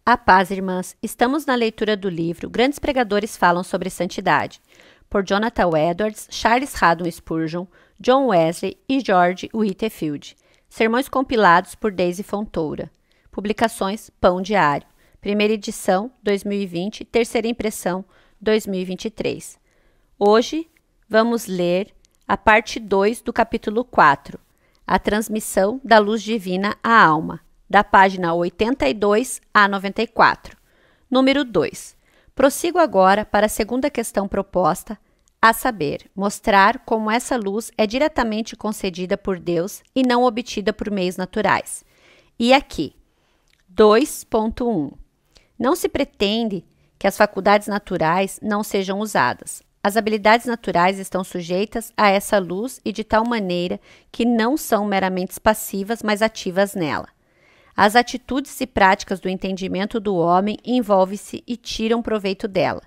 A paz, irmãs. Estamos na leitura do livro Grandes Pregadores Falam sobre Santidade, por Jonathan Edwards, Charles Haddon Spurgeon, John Wesley e George Whitefield. Sermões compilados por Daisy Fontoura. Publicações Pão Diário. Primeira edição, 2020. Terceira impressão, 2023. Hoje, vamos ler a parte 2 do capítulo 4, a transmissão da luz divina à alma, da página 82 a 94. Número 2. Prossigo agora para a segunda questão proposta, a saber, mostrar como essa luz é diretamente concedida por Deus e não obtida por meios naturais. E aqui, 2.1. Não se pretende que as faculdades naturais não sejam usadas. As habilidades naturais estão sujeitas a essa luz e de tal maneira que não são meramente passivas, mas ativas nela. As atitudes e práticas do entendimento do homem envolvem-se e tiram proveito dela.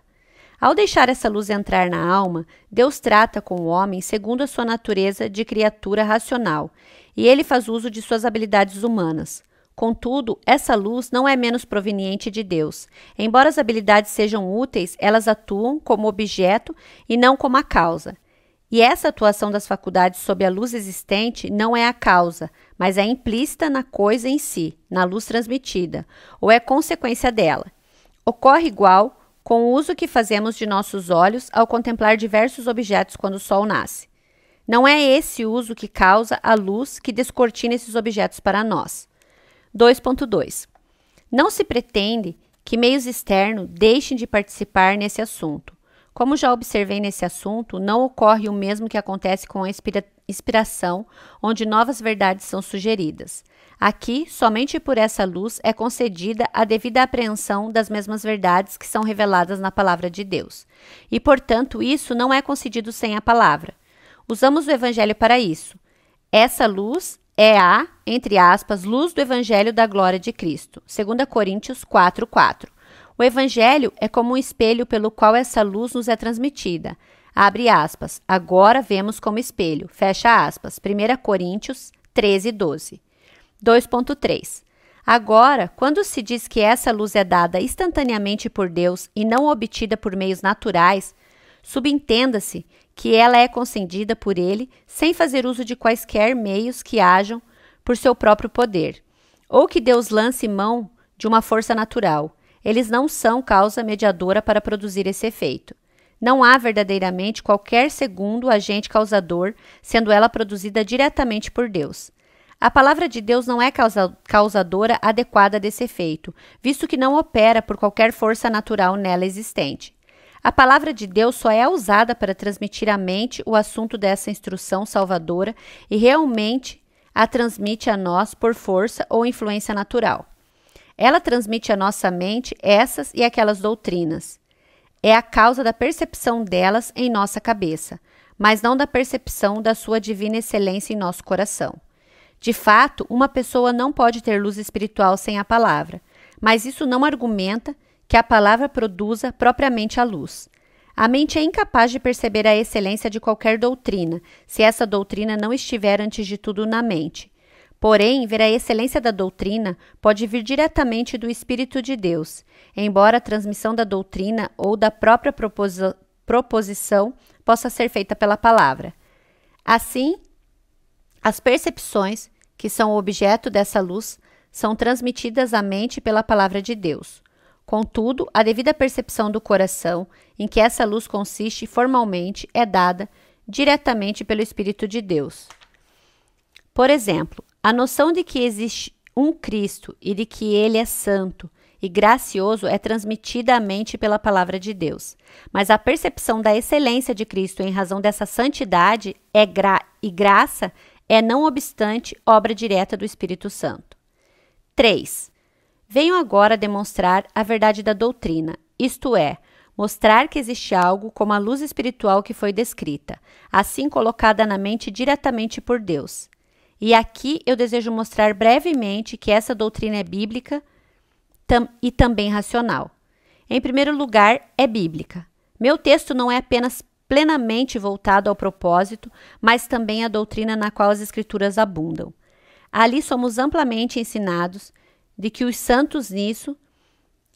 Ao deixar essa luz entrar na alma, Deus trata com o homem segundo a sua natureza de criatura racional, e ele faz uso de suas habilidades humanas. Contudo, essa luz não é menos proveniente de Deus. Embora as habilidades sejam úteis, elas atuam como objeto e não como a causa. E essa atuação das faculdades sob a luz existente não é a causa, mas é implícita na coisa em si, na luz transmitida, ou é consequência dela. Ocorre igual com o uso que fazemos de nossos olhos ao contemplar diversos objetos quando o sol nasce. Não é esse uso que causa a luz que descortina esses objetos para nós. 2.2. Não se pretende que meios externos deixem de participar nesse assunto. Como já observei nesse assunto, não ocorre o mesmo que acontece com a inspiração, onde novas verdades são sugeridas. Aqui, somente por essa luz é concedida a devida apreensão das mesmas verdades que são reveladas na palavra de Deus. E, portanto, isso não é concedido sem a palavra. Usamos o Evangelho para isso. Essa luz é a, entre aspas, luz do Evangelho da glória de Cristo. 2 Coríntios 4:4. O Evangelho é como um espelho pelo qual essa luz nos é transmitida. Abre aspas. Agora vemos como espelho. Fecha aspas. 1 Coríntios 13:12. 2.3. Agora, quando se diz que essa luz é dada instantaneamente por Deus e não obtida por meios naturais, subentenda-se que ela é concedida por Ele sem fazer uso de quaisquer meios que hajam por seu próprio poder, ou que Deus lance mão de uma força natural. Eles não são causa mediadora para produzir esse efeito. Não há verdadeiramente qualquer segundo agente causador, sendo ela produzida diretamente por Deus. A palavra de Deus não é causadora adequada desse efeito, visto que não opera por qualquer força natural nela existente. A palavra de Deus só é usada para transmitir à mente o assunto dessa instrução salvadora e realmente a transmite a nós por força ou influência natural. Ela transmite à nossa mente essas e aquelas doutrinas. É a causa da percepção delas em nossa cabeça, mas não da percepção da sua divina excelência em nosso coração. De fato, uma pessoa não pode ter luz espiritual sem a palavra, mas isso não argumenta que a palavra produza propriamente a luz. A mente é incapaz de perceber a excelência de qualquer doutrina, se essa doutrina não estiver antes de tudo na mente. Porém, ver a excelência da doutrina pode vir diretamente do Espírito de Deus, embora a transmissão da doutrina ou da própria proposição possa ser feita pela palavra. Assim, as percepções, que são o objeto dessa luz, são transmitidas à mente pela palavra de Deus. Contudo, a devida percepção do coração, em que essa luz consiste formalmente, é dada diretamente pelo Espírito de Deus. Por exemplo, a noção de que existe um Cristo e de que Ele é santo e gracioso é transmitida à mente pela palavra de Deus. Mas a percepção da excelência de Cristo em razão dessa santidade e graça é, não obstante, obra direta do Espírito Santo. 3. Venho agora demonstrar a verdade da doutrina, isto é, mostrar que existe algo como a luz espiritual que foi descrita, assim colocada na mente diretamente por Deus. E aqui eu desejo mostrar brevemente que essa doutrina é bíblica e também racional. Em primeiro lugar, é bíblica. Meu texto não é apenas plenamente voltado ao propósito, mas também à doutrina na qual as Escrituras abundam. Ali somos amplamente ensinados de que os santos nisso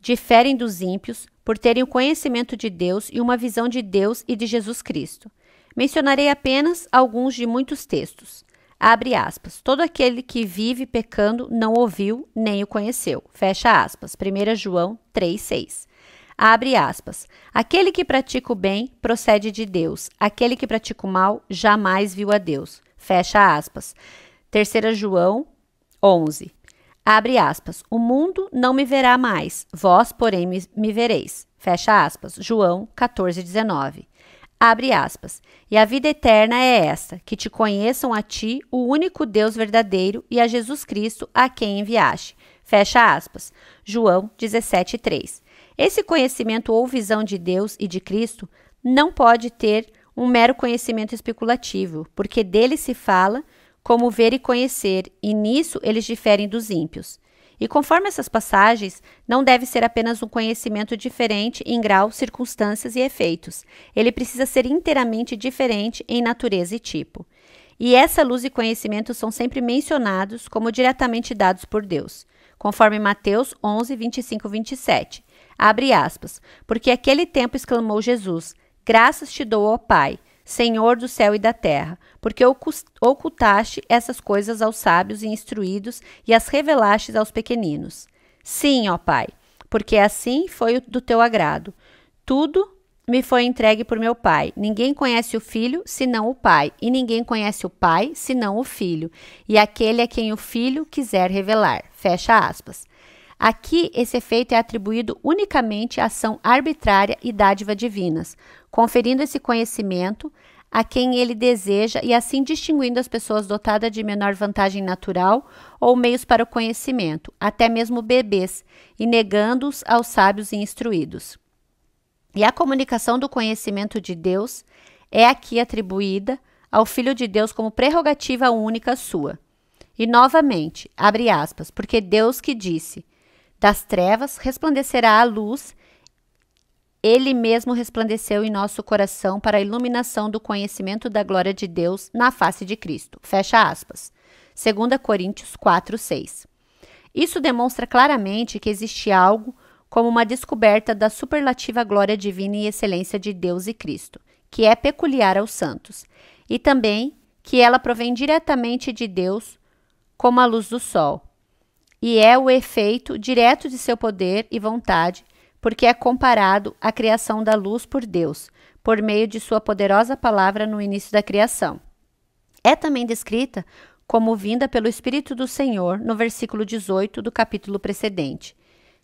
diferem dos ímpios por terem o conhecimento de Deus e uma visão de Deus e de Jesus Cristo. Mencionarei apenas alguns de muitos textos. Abre aspas. Todo aquele que vive pecando não ouviu nem o conheceu. Fecha aspas. 1 João 3,6. Abre aspas. Aquele que pratica o bem procede de Deus. Aquele que pratica o mal jamais viu a Deus. Fecha aspas. 3 João 11. Abre aspas. O mundo não me verá mais. Vós, porém, me vereis. Fecha aspas. João 14,19. Abre aspas. E a vida eterna é esta, que te conheçam a ti, o único Deus verdadeiro, e a Jesus Cristo, a quem enviaste. Fecha aspas. João 17,3. Esse conhecimento ou visão de Deus e de Cristo não pode ter um mero conhecimento especulativo, porque dele se fala como ver e conhecer, e nisso eles diferem dos ímpios. E conforme essas passagens, não deve ser apenas um conhecimento diferente em grau, circunstâncias e efeitos. Ele precisa ser inteiramente diferente em natureza e tipo. E essa luz e conhecimento são sempre mencionados como diretamente dados por Deus. Conforme Mateus 11, 25, 27. Abre aspas. Porque aquele tempo exclamou Jesus, graças te dou, ó Pai, Senhor do céu e da terra, porque ocultaste essas coisas aos sábios e instruídos e as revelaste aos pequeninos. Sim, ó Pai, porque assim foi do teu agrado. Tudo me foi entregue por meu Pai. Ninguém conhece o Filho, senão o Pai, e ninguém conhece o Pai, senão o Filho, e aquele a quem o Filho quiser revelar. Fecha aspas. Aqui, esse efeito é atribuído unicamente à ação arbitrária e dádiva divinas, conferindo esse conhecimento a quem ele deseja e assim distinguindo as pessoas dotadas de menor vantagem natural ou meios para o conhecimento, até mesmo bebês, e negando-os aos sábios e instruídos. E a comunicação do conhecimento de Deus é aqui atribuída ao Filho de Deus como prerrogativa única sua. E novamente, abre aspas, porque Deus que disse, das trevas resplandecerá a luz, ele mesmo resplandeceu em nosso coração para a iluminação do conhecimento da glória de Deus na face de Cristo. Fecha aspas. 2 Coríntios 4, 6. Isso demonstra claramente que existe algo como uma descoberta da superlativa glória divina e excelência de Deus e Cristo, que é peculiar aos santos, e também que ela provém diretamente de Deus como a luz do sol, e é o efeito direto de seu poder e vontade, porque é comparado à criação da luz por Deus, por meio de sua poderosa palavra no início da criação. É também descrita como vinda pelo Espírito do Senhor no versículo 18 do capítulo precedente.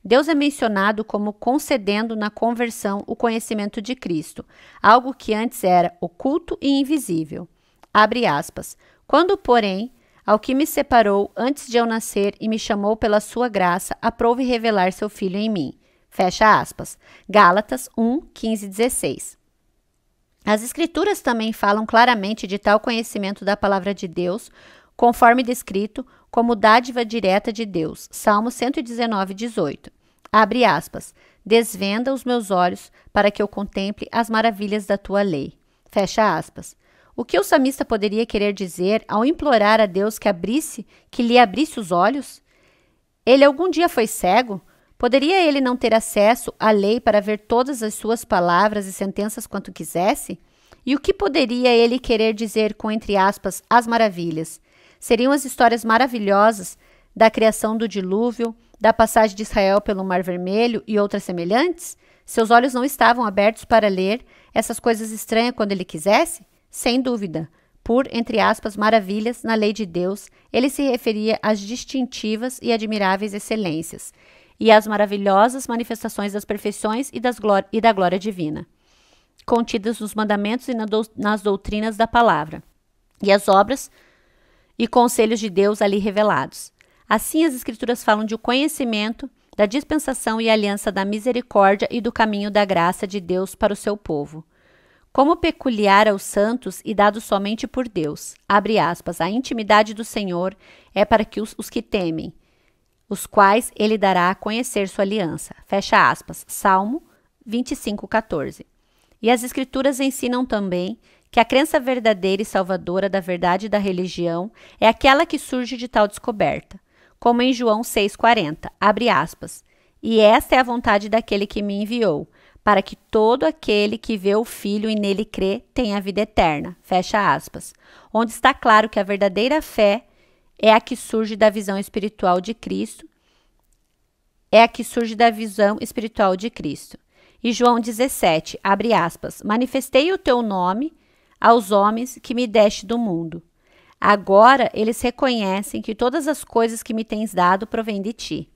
Deus é mencionado como concedendo na conversão o conhecimento de Cristo, algo que antes era oculto e invisível. Abre aspas. Quando, porém, ao que me separou antes de eu nascer e me chamou pela sua graça, aprouve revelar seu Filho em mim. Fecha aspas. Gálatas 1, 15, 16. As Escrituras também falam claramente de tal conhecimento da palavra de Deus, conforme descrito como dádiva direta de Deus. Salmo 119, 18. Abre aspas. Desvenda os meus olhos para que eu contemple as maravilhas da tua lei. Fecha aspas. O que o salmista poderia querer dizer ao implorar a Deus que lhe abrisse os olhos? Ele algum dia foi cego? Poderia ele não ter acesso à lei para ver todas as suas palavras e sentenças quanto quisesse? E o que poderia ele querer dizer com, entre aspas, as maravilhas? Seriam as histórias maravilhosas da criação do dilúvio, da passagem de Israel pelo Mar Vermelho e outras semelhantes? Seus olhos não estavam abertos para ler essas coisas estranhas quando ele quisesse? Sem dúvida, por, entre aspas, maravilhas na lei de Deus, ele se referia às distintivas e admiráveis excelências e às maravilhosas manifestações das perfeições e da glória divina, contidas nos mandamentos e nas doutrinas da palavra, e as obras e conselhos de Deus ali revelados. Assim, as Escrituras falam de o conhecimento da dispensação e aliança da misericórdia e do caminho da graça de Deus para o seu povo. Como peculiar aos santos e dado somente por Deus, abre aspas, a intimidade do Senhor é para que os que temem, os quais ele dará a conhecer sua aliança. Fecha aspas, Salmo 25, 14. E as Escrituras ensinam também que a crença verdadeira e salvadora da verdade da religião é aquela que surge de tal descoberta, como em João 6,40, abre aspas, E esta é a vontade daquele que me enviou, para que todo aquele que vê o Filho e nele crê tenha a vida eterna. Fecha aspas. Onde está claro que a verdadeira fé é a que surge da visão espiritual de Cristo. E João 17, abre aspas, manifestei o teu nome aos homens que me deste do mundo. Agora eles reconhecem que todas as coisas que me tens dado provêm de ti.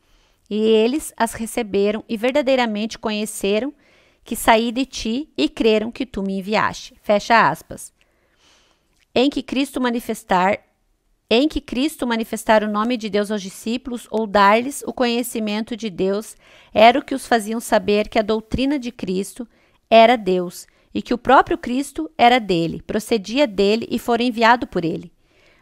E eles as receberam e verdadeiramente conheceram que saí de ti e creram que tu me enviaste. Fecha aspas. Em que Cristo manifestar o nome de Deus aos discípulos ou dar-lhes o conhecimento de Deus era o que os faziam saber que a doutrina de Cristo era Deus e que o próprio Cristo era dele, procedia dele e fora enviado por ele.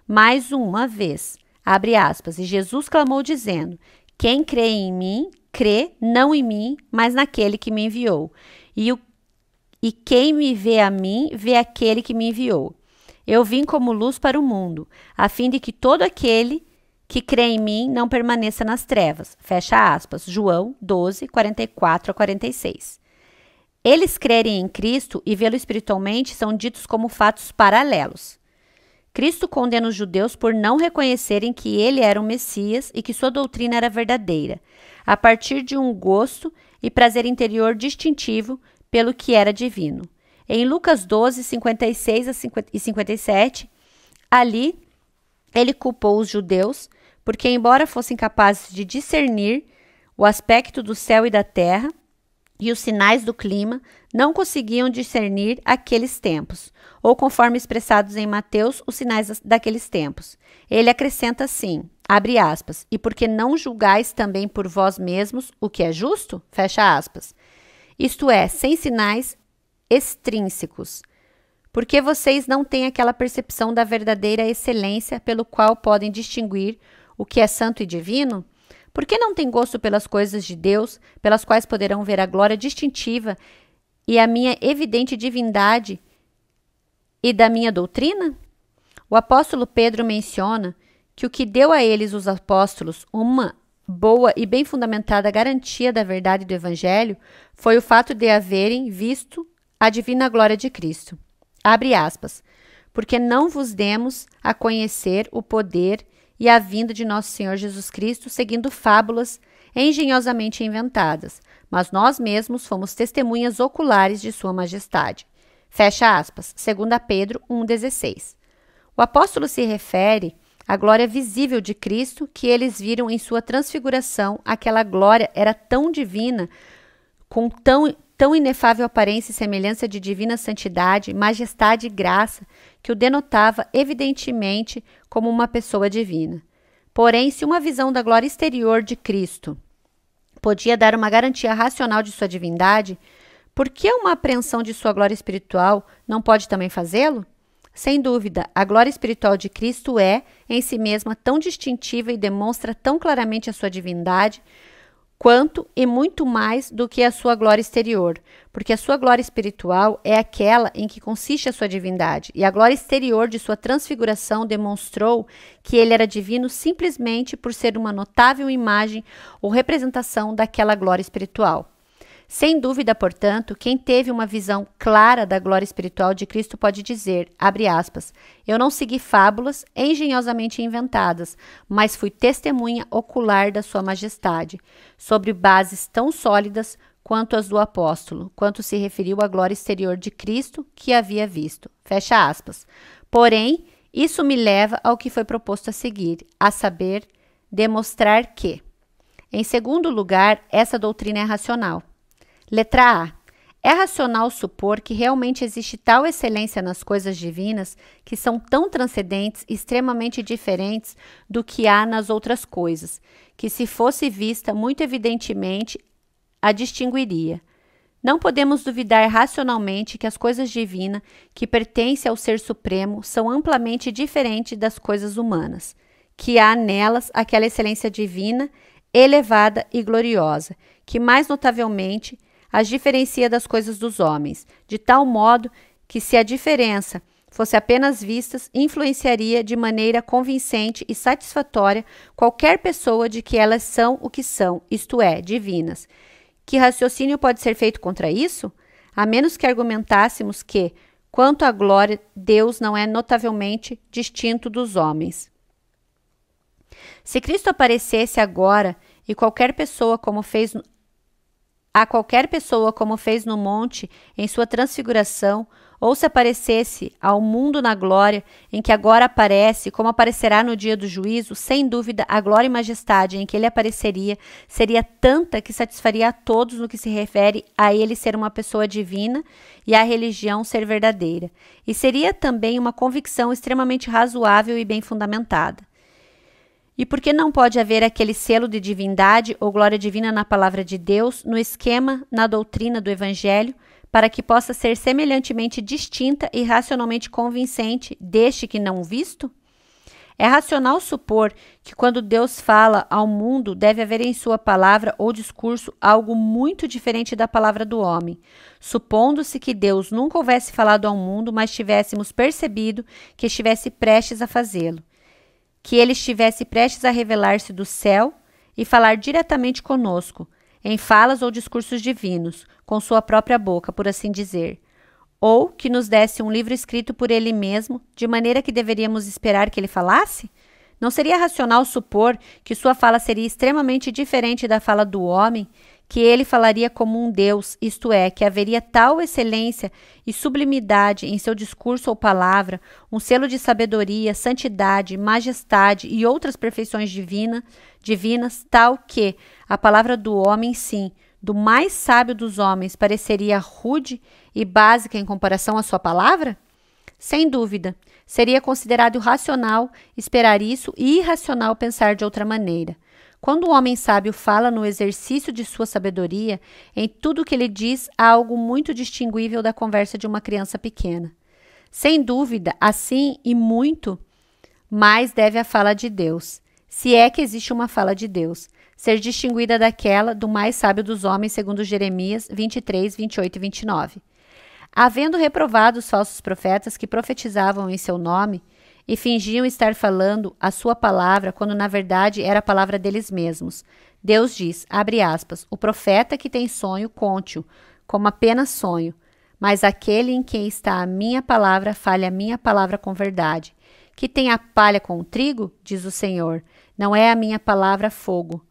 Mais uma vez, abre aspas, e Jesus clamou dizendo, quem crê em mim, crê não em mim, mas naquele que me enviou. E quem me vê a mim, vê aquele que me enviou. Eu vim como luz para o mundo, a fim de que todo aquele que crê em mim não permaneça nas trevas. Fecha aspas. João 12, 44 a 46. Eles crerem em Cristo e vê-lo espiritualmente são ditos como fatos paralelos. Cristo condena os judeus por não reconhecerem que ele era o Messias e que sua doutrina era verdadeira, a partir de um gosto e prazer interior distintivo pelo que era divino. Em Lucas 12, 56 e 57, ali ele culpou os judeus porque, embora fossem capazes de discernir o aspecto do céu e da terra e os sinais do clima, não conseguiam discernir aqueles tempos, ou conforme expressados em Mateus, os sinais daqueles tempos. Ele acrescenta assim, abre aspas, e porque não julgais também por vós mesmos o que é justo? Fecha aspas. Isto é, sem sinais extrínsecos, porque vocês não têm aquela percepção da verdadeira excelência pelo qual podem distinguir o que é santo e divino? Por que não têm gosto pelas coisas de Deus, pelas quais poderão ver a glória distintiva e a minha evidente divindade e da minha doutrina? O apóstolo Pedro menciona que o que deu a eles os apóstolos uma boa e bem fundamentada garantia da verdade do Evangelho foi o fato de haverem visto a divina glória de Cristo. Abre aspas. Porque não vos demos a conhecer o poder e a vinda de nosso Senhor Jesus Cristo seguindo fábulas engenhosamente inventadas, mas nós mesmos fomos testemunhas oculares de sua majestade. Fecha aspas. 2 Pedro 1,16. O apóstolo se refere à glória visível de Cristo que eles viram em sua transfiguração. Aquela glória era tão divina, com tão inefável aparência e semelhança de divina santidade, majestade e graça, que o denotava evidentemente como uma pessoa divina. Porém, se uma visão da glória exterior de Cristo podia dar uma garantia racional de sua divindade, por que uma apreensão de sua glória espiritual não pode também fazê-lo? Sem dúvida, a glória espiritual de Cristo é, em si mesma, tão distintiva e demonstra tão claramente a sua divindade, quanto e muito mais do que a sua glória exterior, porque a sua glória espiritual é aquela em que consiste a sua divindade, e a glória exterior de sua transfiguração demonstrou que ele era divino simplesmente por ser uma notável imagem ou representação daquela glória espiritual. Sem dúvida, portanto, quem teve uma visão clara da glória espiritual de Cristo pode dizer, abre aspas, eu não segui fábulas engenhosamente inventadas, mas fui testemunha ocular da sua majestade, sobre bases tão sólidas quanto as do apóstolo, quanto se referiu à glória exterior de Cristo que havia visto. Fecha aspas. Porém, isso me leva ao que foi proposto a seguir, a saber, demonstrar que, em segundo lugar, essa doutrina é racional. Letra A. É racional supor que realmente existe tal excelência nas coisas divinas que são tão transcendentes e extremamente diferentes do que há nas outras coisas, que se fosse vista muito evidentemente a distinguiria. Não podemos duvidar racionalmente que as coisas divinas que pertencem ao Ser Supremo são amplamente diferentes das coisas humanas, que há nelas aquela excelência divina, elevada e gloriosa, que mais notavelmente as diferencia das coisas dos homens, de tal modo que se a diferença fosse apenas vistas, influenciaria de maneira convincente e satisfatória qualquer pessoa de que elas são o que são, isto é, divinas. Que raciocínio pode ser feito contra isso? A menos que argumentássemos que, quanto à glória, Deus não é notavelmente distinto dos homens. Se Cristo aparecesse agora e qualquer pessoa como fez no monte em sua transfiguração, ou se aparecesse ao mundo na glória em que agora aparece, como aparecerá no dia do juízo, sem dúvida a glória e majestade em que ele apareceria seria tanta que satisfaria a todos no que se refere a ele ser uma pessoa divina e a religião ser verdadeira. E seria também uma convicção extremamente razoável e bem fundamentada. E por que não pode haver aquele selo de divindade ou glória divina na palavra de Deus, no esquema, na doutrina do Evangelho, para que possa ser semelhantemente distinta e racionalmente convincente deste que não visto? É racional supor que quando Deus fala ao mundo, deve haver em sua palavra ou discurso algo muito diferente da palavra do homem, supondo-se que Deus nunca houvesse falado ao mundo, mas tivéssemos percebido que estivesse prestes a fazê-lo, que ele estivesse prestes a revelar-se do céu e falar diretamente conosco, em falas ou discursos divinos, com sua própria boca, por assim dizer, ou que nos desse um livro escrito por ele mesmo, de maneira que deveríamos esperar que ele falasse? Não seria racional supor que sua fala seria extremamente diferente da fala do homem, que ele falaria como um Deus, isto é, que haveria tal excelência e sublimidade em seu discurso ou palavra, um selo de sabedoria, santidade, majestade e outras perfeições divinas, tal que a palavra do homem, sim, do mais sábio dos homens, pareceria rude e básica em comparação à sua palavra? Sem dúvida, seria considerado racional esperar isso e irracional pensar de outra maneira. Quando o homem sábio fala no exercício de sua sabedoria, em tudo o que ele diz há algo muito distinguível da conversa de uma criança pequena. Sem dúvida, assim e muito mais deve a fala de Deus, se é que existe uma fala de Deus, ser distinguida daquela do mais sábio dos homens, segundo Jeremias 23, 28 e 29. Havendo reprovado os falsos profetas que profetizavam em seu nome, e fingiam estar falando a sua palavra, quando na verdade era a palavra deles mesmos. Deus diz, abre aspas, o profeta que tem sonho, conte-o, como apenas sonho, mas aquele em quem está a minha palavra, fale a minha palavra com verdade. Que tem a palha com o trigo, diz o Senhor, não é a minha palavra fogo,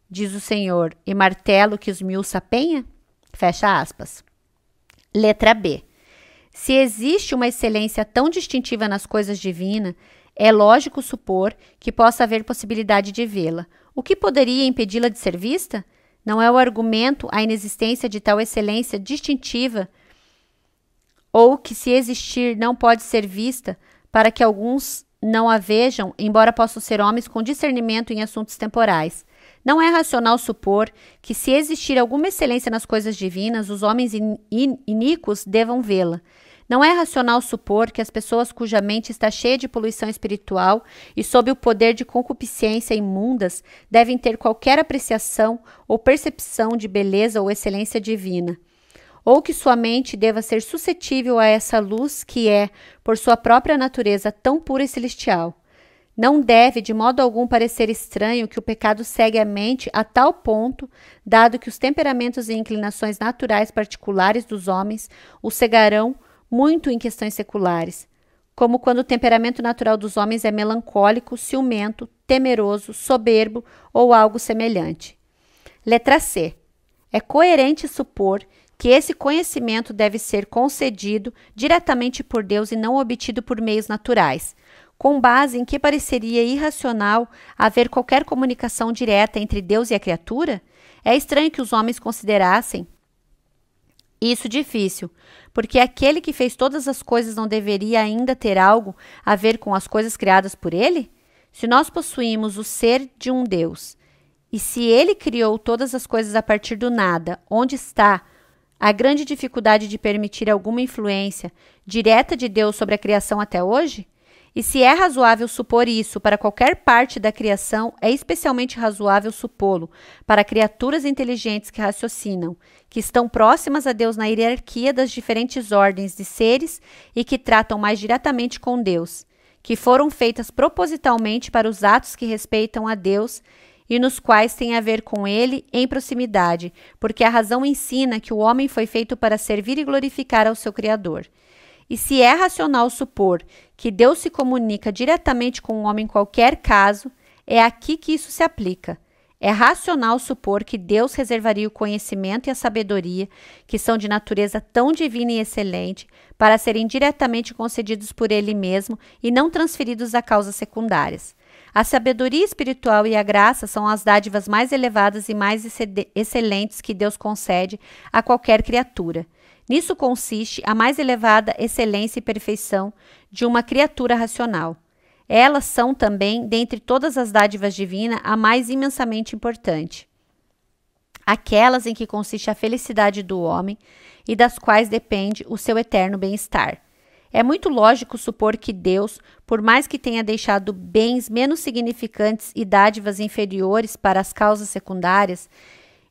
diz o Senhor, e martelo que os mil sapenha? Fecha aspas. Letra B. Se existe uma excelência tão distintiva nas coisas divinas, é lógico supor que possa haver possibilidade de vê-la. O que poderia impedi-la de ser vista? Não é o argumento a inexistência de tal excelência distintiva ou que, se existir, não pode ser vista para que alguns não a vejam, embora possam ser homens com discernimento em assuntos temporais. Não é racional supor que, se existir alguma excelência nas coisas divinas, os homens iníquos devam vê-la. Não é racional supor que as pessoas cuja mente está cheia de poluição espiritual e sob o poder de concupiscência imundas devem ter qualquer apreciação ou percepção de beleza ou excelência divina, ou que sua mente deva ser suscetível a essa luz que é, por sua própria natureza, tão pura e celestial. Não deve, de modo algum, parecer estranho que o pecado segue a mente a tal ponto, dado que os temperamentos e inclinações naturais particulares dos homens o cegarão muito em questões seculares, como quando o temperamento natural dos homens é melancólico, ciumento, temeroso, soberbo ou algo semelhante. Letra C. É coerente supor que esse conhecimento deve ser concedido diretamente por Deus e não obtido por meios naturais, com base em que pareceria irracional haver qualquer comunicação direta entre Deus e a criatura? É estranho que os homens considerassem isso difícil, porque aquele que fez todas as coisas não deveria ainda ter algo a ver com as coisas criadas por ele? Se nós possuímos o ser de um Deus, e se ele criou todas as coisas a partir do nada, onde está a grande dificuldade de permitir alguma influência direta de Deus sobre a criação até hoje? E se é razoável supor isso para qualquer parte da criação, é especialmente razoável supô-lo para criaturas inteligentes que raciocinam, que estão próximas a Deus na hierarquia das diferentes ordens de seres e que tratam mais diretamente com Deus, que foram feitas propositalmente para os atos que respeitam a Deus e nos quais tem a ver com ele em proximidade, porque a razão ensina que o homem foi feito para servir e glorificar ao seu Criador. E se é racional supor que Deus se comunica diretamente com o homem em qualquer caso, é aqui que isso se aplica. É racional supor que Deus reservaria o conhecimento e a sabedoria, que são de natureza tão divina e excelente, para serem diretamente concedidos por Ele mesmo e não transferidos a causas secundárias. A sabedoria espiritual e a graça são as dádivas mais elevadas e mais excelentes que Deus concede a qualquer criatura. Nisso consiste a mais elevada excelência e perfeição de uma criatura racional. Elas são também, dentre todas as dádivas divinas, a mais imensamente importante. Aquelas em que consiste a felicidade do homem e das quais depende o seu eterno bem-estar. É muito lógico supor que Deus, por mais que tenha deixado bens menos significantes e dádivas inferiores para as causas secundárias,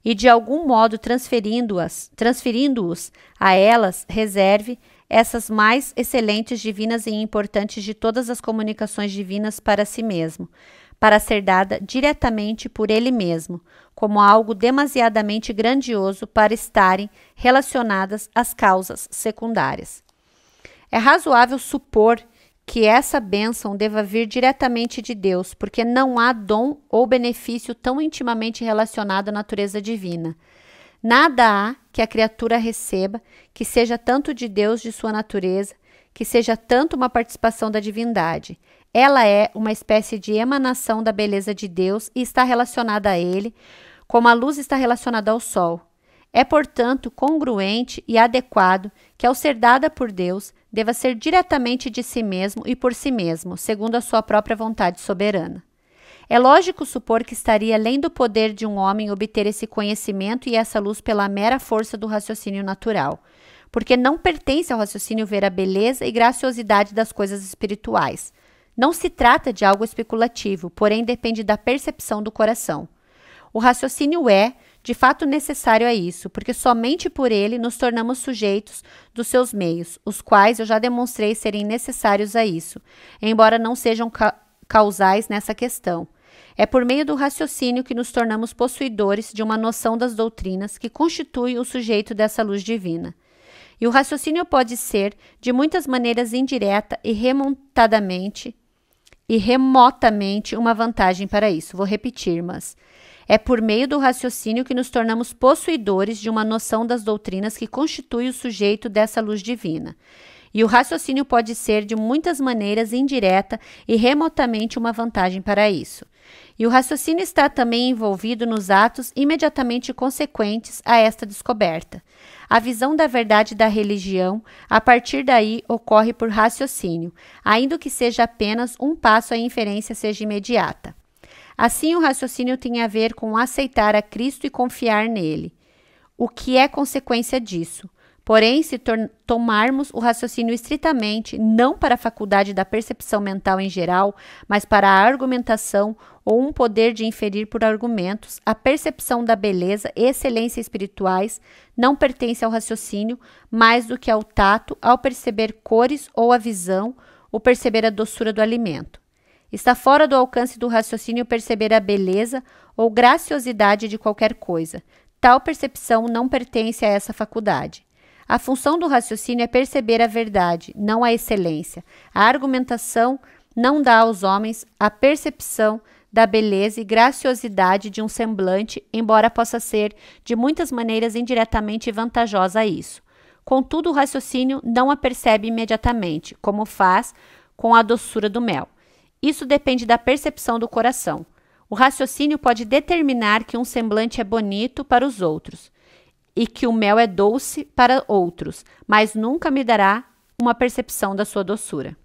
e de algum modo transferindo-os a elas, reserve essas mais excelentes, divinas e importantes de todas as comunicações divinas para si mesmo, para ser dada diretamente por ele mesmo, como algo demasiadamente grandioso para estarem relacionadas às causas secundárias. É razoável supor que essa bênção deva vir diretamente de Deus, porque não há dom ou benefício tão intimamente relacionado à natureza divina. Nada há que a criatura receba que seja tanto de Deus, de sua natureza, que seja tanto uma participação da divindade. Ela é uma espécie de emanação da beleza de Deus e está relacionada a Ele, como a luz está relacionada ao sol. É, portanto, congruente e adequado que, ao ser dada por Deus, deva ser diretamente de si mesmo e por si mesmo, segundo a sua própria vontade soberana. É lógico supor que estaria além do poder de um homem obter esse conhecimento e essa luz pela mera força do raciocínio natural, porque não pertence ao raciocínio ver a beleza e graciosidade das coisas espirituais. Não se trata de algo especulativo, porém depende da percepção do coração. O raciocínio é, de fato, necessário a isso, porque somente por ele nos tornamos sujeitos dos seus meios, os quais eu já demonstrei serem necessários a isso, embora não sejam causais nessa questão. É por meio do raciocínio que nos tornamos possuidores de uma noção das doutrinas que constitui o sujeito dessa luz divina. E o raciocínio pode ser, de muitas maneiras indireta e remotamente, uma vantagem para isso. Vou repetir, mas é por meio do raciocínio que nos tornamos possuidores de uma noção das doutrinas que constitui o sujeito dessa luz divina. E o raciocínio pode ser, de muitas maneiras, indireta e remotamente uma vantagem para isso. E o raciocínio está também envolvido nos atos imediatamente consequentes a esta descoberta. A visão da verdade da religião, a partir daí, ocorre por raciocínio, ainda que seja apenas um passo à inferência seja imediata. Assim, o raciocínio tem a ver com aceitar a Cristo e confiar nele, o que é consequência disso. Porém, se tomarmos o raciocínio estritamente, não para a faculdade da percepção mental em geral, mas para a argumentação ou um poder de inferir por argumentos, a percepção da beleza e excelência espirituais não pertence ao raciocínio mais do que ao tato, ao perceber cores ou a visão, ou perceber a doçura do alimento. Está fora do alcance do raciocínio perceber a beleza ou graciosidade de qualquer coisa. Tal percepção não pertence a essa faculdade. A função do raciocínio é perceber a verdade, não a excelência. A argumentação não dá aos homens a percepção da beleza e graciosidade de um semblante, embora possa ser de muitas maneiras indiretamente vantajosa a isso. Contudo, o raciocínio não a percebe imediatamente, como faz com a doçura do mel. Isso depende da percepção do coração. O raciocínio pode determinar que um semblante é bonito para os outros e que o mel é doce para outros, mas nunca me dará uma percepção da sua doçura.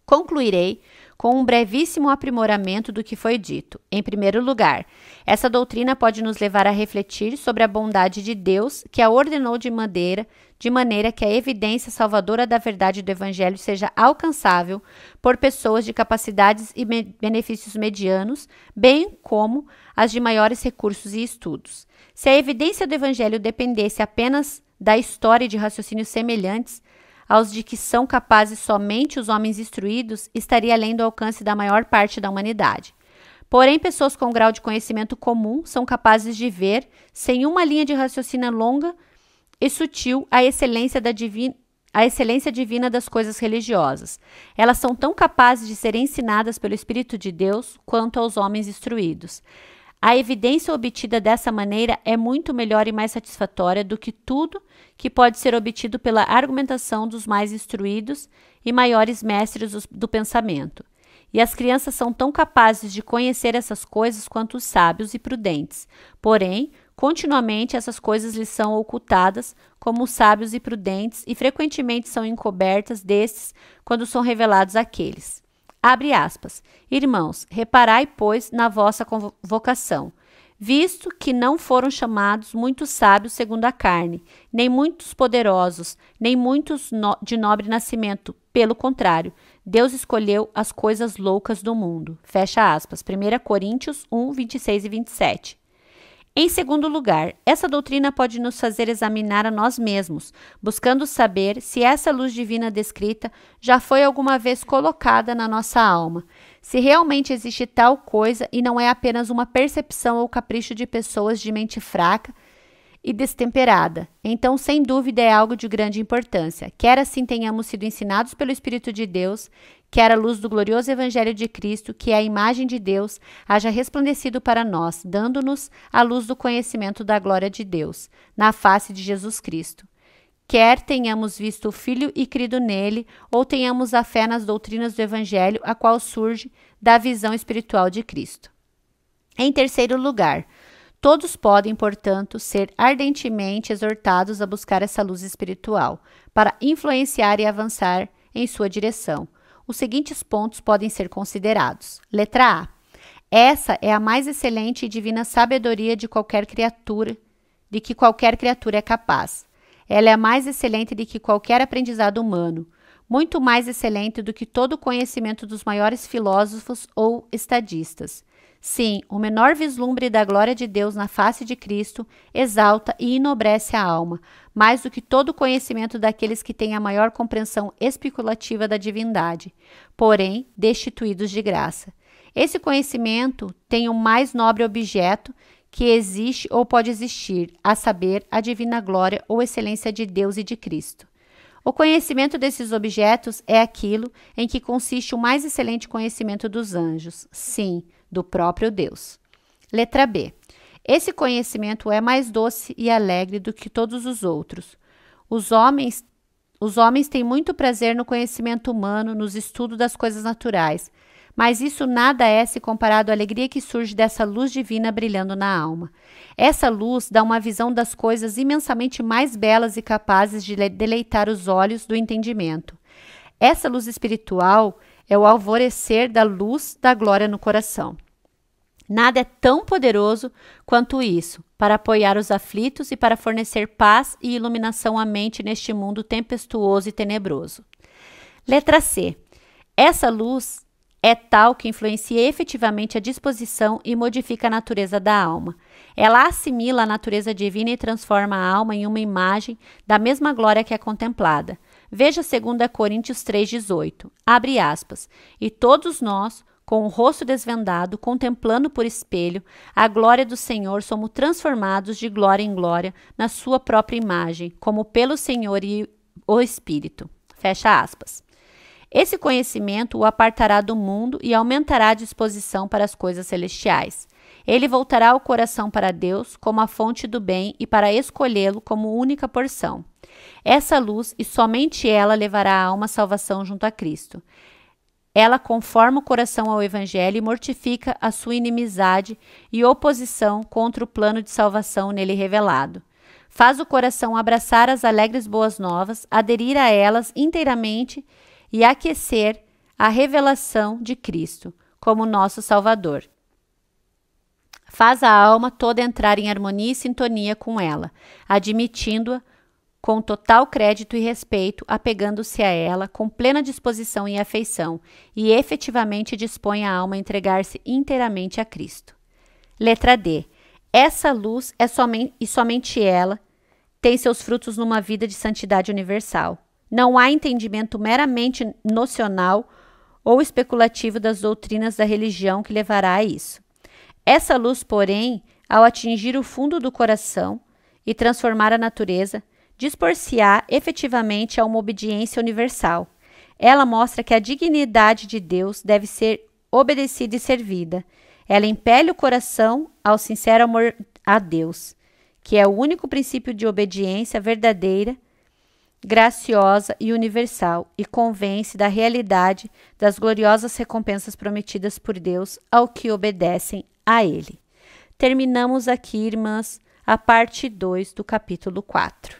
Concluirei com um brevíssimo aprimoramento do que foi dito. Em primeiro lugar, essa doutrina pode nos levar a refletir sobre a bondade de Deus, que a ordenou de maneira que a evidência salvadora da verdade do Evangelho seja alcançável por pessoas de capacidades e benefícios medianos, bem como as de maiores recursos e estudos. Se a evidência do Evangelho dependesse apenas da história e de raciocínios semelhantes aos de que são capazes somente os homens instruídos, estaria além do alcance da maior parte da humanidade. Porém, pessoas com grau de conhecimento comum são capazes de ver, sem uma linha de raciocínio longa e sutil, a excelência divina das coisas religiosas. Elas são tão capazes de serem ensinadas pelo Espírito de Deus quanto aos homens instruídos. A evidência obtida dessa maneira é muito melhor e mais satisfatória do que tudo que pode ser obtido pela argumentação dos mais instruídos e maiores mestres do pensamento. E as crianças são tão capazes de conhecer essas coisas quanto os sábios e prudentes. Porém, continuamente essas coisas lhes são ocultadas, como os sábios e prudentes, e frequentemente são encobertas destes quando são revelados àqueles. Abre aspas. Irmãos, reparai, pois, na vossa vocação, visto que não foram chamados muitos sábios segundo a carne, nem muitos poderosos, nem muitos de nobre nascimento. Pelo contrário, Deus escolheu as coisas loucas do mundo. Fecha aspas. 1 Coríntios 1, 26 e 27. Em segundo lugar, essa doutrina pode nos fazer examinar a nós mesmos, buscando saber se essa luz divina descrita já foi alguma vez colocada na nossa alma, se realmente existe tal coisa e não é apenas uma percepção ou capricho de pessoas de mente fraca e destemperada. Então, sem dúvida, é algo de grande importância. Quer assim tenhamos sido ensinados pelo Espírito de Deus, quer a luz do glorioso Evangelho de Cristo, que é a imagem de Deus, haja resplandecido para nós, dando-nos a luz do conhecimento da glória de Deus, na face de Jesus Cristo. Quer tenhamos visto o Filho e crido nele, ou tenhamos a fé nas doutrinas do Evangelho, a qual surge da visão espiritual de Cristo. Em terceiro lugar, todos podem, portanto, ser ardentemente exortados a buscar essa luz espiritual, para influenciar e avançar em sua direção. Os seguintes pontos podem ser considerados. Letra A. Essa é a mais excelente e divina sabedoria de que qualquer criatura é capaz. Ela é a mais excelente do que qualquer aprendizado humano, muito mais excelente do que todo o conhecimento dos maiores filósofos ou estadistas. Sim, o menor vislumbre da glória de Deus na face de Cristo exalta e enobrece a alma, mais do que todo o conhecimento daqueles que têm a maior compreensão especulativa da divindade, porém destituídos de graça. Esse conhecimento tem o mais nobre objeto que existe ou pode existir, a saber, a divina glória ou excelência de Deus e de Cristo. O conhecimento desses objetos é aquilo em que consiste o mais excelente conhecimento dos anjos, sim, do próprio Deus. Letra B. Esse conhecimento é mais doce e alegre do que todos os outros. Os homens têm muito prazer no conhecimento humano, nos estudos das coisas naturais, mas isso nada é se comparado à alegria que surge dessa luz divina brilhando na alma. Essa luz dá uma visão das coisas imensamente mais belas e capazes de deleitar os olhos do entendimento. Essa luz espiritual é o alvorecer da luz da glória no coração. Nada é tão poderoso quanto isso, para apoiar os aflitos e para fornecer paz e iluminação à mente neste mundo tempestuoso e tenebroso. Letra C. Essa luz é tal que influencia efetivamente a disposição e modifica a natureza da alma. Ela assimila a natureza divina e transforma a alma em uma imagem da mesma glória que é contemplada. Veja 2 Coríntios 3,18. Abre aspas. E todos nós, com o rosto desvendado, contemplando por espelho a glória do Senhor, somos transformados de glória em glória na sua própria imagem, como pelo Senhor e o Espírito. Fecha aspas. Esse conhecimento o apartará do mundo e aumentará a disposição para as coisas celestiais. Ele voltará o coração para Deus como a fonte do bem e para escolhê-lo como única porção. Essa luz, e somente ela, levará a alma à salvação junto a Cristo. Ela conforma o coração ao Evangelho e mortifica a sua inimizade e oposição contra o plano de salvação nele revelado. Faz o coração abraçar as alegres boas novas, aderir a elas inteiramente e aquecer a revelação de Cristo como nosso Salvador. Faz a alma toda entrar em harmonia e sintonia com ela, admitindo-a com total crédito e respeito, apegando-se a ela com plena disposição e afeição, e efetivamente dispõe a alma a entregar-se inteiramente a Cristo. Letra D. Essa luz é somente ela tem seus frutos numa vida de santidade universal. Não há entendimento meramente nocional ou especulativo das doutrinas da religião que levará a isso. Essa luz, porém, ao atingir o fundo do coração e transformar a natureza, dispor-se-á efetivamente a uma obediência universal. Ela mostra que a dignidade de Deus deve ser obedecida e servida. Ela impele o coração ao sincero amor a Deus, que é o único princípio de obediência verdadeira, graciosa e universal, e convence da realidade das gloriosas recompensas prometidas por Deus ao que obedecem a Ele. Terminamos aqui, irmãs, a parte 2 do capítulo 4.